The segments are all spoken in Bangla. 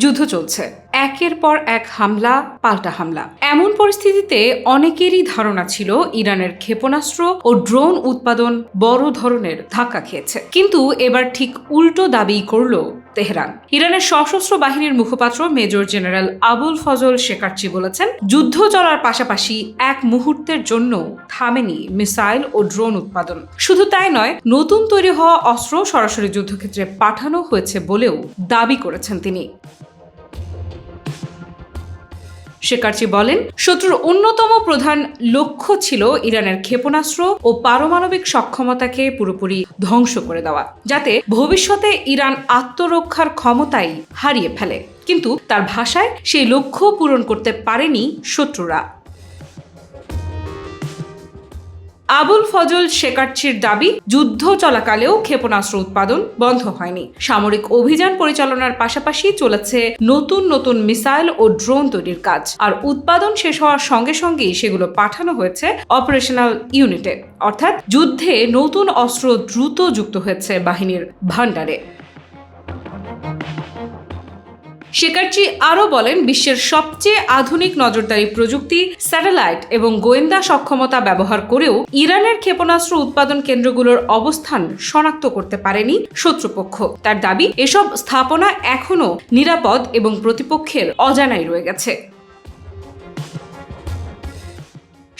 যুদ্ধ চলছে, একের পর এক হামলা, পাল্টা হামলা। এমন পরিস্থিতিতে অনেকেরই ধারণা ছিল ইরানের ক্ষেপণাস্ত্র ও ড্রোন উৎপাদন বড় ধরনের ধাক্কা খেয়েছে। কিন্তু এবার ঠিক উল্টো দাবি করল তেহরান। ইরানের সশস্ত্র বাহিনীর মুখপাত্র মেজর জেনারেল আবুল ফজল শেকারচি বলেছেন, যুদ্ধ চলার পাশাপাশি এক মুহূর্তের জন্য থামেনি মিসাইল ও ড্রোন উৎপাদন। শুধু তাই নয়, নতুন তৈরি হওয়া অস্ত্র সরাসরি যুদ্ধক্ষেত্রে পাঠানো হয়েছে বলেও দাবি করেছেন তিনি। শেকারচি বলেন, শত্রুর অন্যতম প্রধান লক্ষ্য ছিল ইরানের ক্ষেপণাস্ত্র ও পারমাণবিক সক্ষমতাকে পুরোপুরি ধ্বংস করে দেওয়া, যাতে ভবিষ্যতে ইরান আত্মরক্ষার ক্ষমতাই হারিয়ে ফেলে। কিন্তু তার ভাষায় সেই লক্ষ্য পূরণ করতে পারেনি শত্রুরা। আবুল ফজল শেকারচির দাবি, যুদ্ধ চলাকালেও ক্ষেপণাস্ত্র উৎপাদন বন্ধ হয়নি। সামরিক অভিযান পরিচালনার পাশাপাশি চলেছে নতুন নতুন মিসাইল ও ড্রোন তৈরির কাজ, আর উৎপাদন শেষ হওয়ার সঙ্গে সঙ্গেই সেগুলো পাঠানো হয়েছে অপারেশনাল ইউনিটে, অর্থাৎ যুদ্ধে নতুন অস্ত্র দ্রুত যুক্ত হয়েছে বাহিনীর ভাণ্ডারে। শেকারচি আরও বলেন, বিশ্বের সবচেয়ে আধুনিক নজরদারি প্রযুক্তি, স্যাটেলাইট এবং গোয়েন্দা সক্ষমতা ব্যবহার করেও ইরানের ক্ষেপণাস্ত্র উৎপাদন কেন্দ্রগুলোর অবস্থান শনাক্ত করতে পারেনি শত্রুপক্ষ। তার দাবি, এসব স্থাপনা এখনও নিরাপদ এবং প্রতিপক্ষের অজানায় রয়ে গেছে।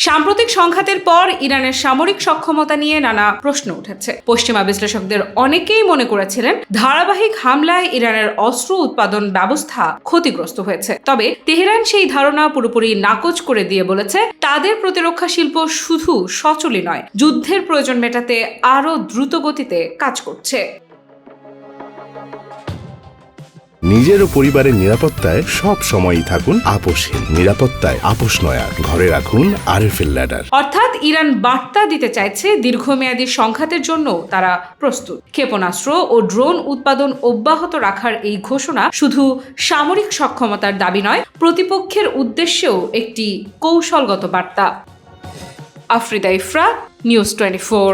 সাম্প্রতিক সংঘাতের পর ইরানের সামরিক সক্ষমতা নিয়ে নানা প্রশ্ন উঠেছে। পশ্চিমা বিশ্লেষকদের অনেকেই মনে করেছিলেন, ধারাবাহিক হামলায় ইরানের অস্ত্র উৎপাদন ব্যবস্থা ক্ষতিগ্রস্ত হয়েছে। তবে তেহরান সেই ধারণা পুরোপুরি নাকচ করে দিয়ে বলেছে, তাদের প্রতিরক্ষা শিল্প শুধু সচলই নয়, যুদ্ধের প্রয়োজন মেটাতে আরও দ্রুত গতিতে কাজ করছে। নিজের ও পরিবারের নিরাপত্তায় সব সময়ই থাকুন আপোষহীন। নিরাপত্তায় আপোষ নয়, আর ঘরে রাখুন আরএফএল ল্যাডার। অর্থাৎ ইরান বার্তা দিতে চাইছে, দীর্ঘমেয়াদী সংঘাতের জন্য তারা প্রস্তুত। ক্ষেপণাস্ত্র ও ড্রোন উৎপাদন অব্যাহত রাখার এই ঘোষণা শুধু সামরিক সক্ষমতার দাবি নয়, প্রতিপক্ষের উদ্দেশ্যেও একটি কৌশলগত বার্তা। আফ্রিদা ইফরা, নিউজ 24।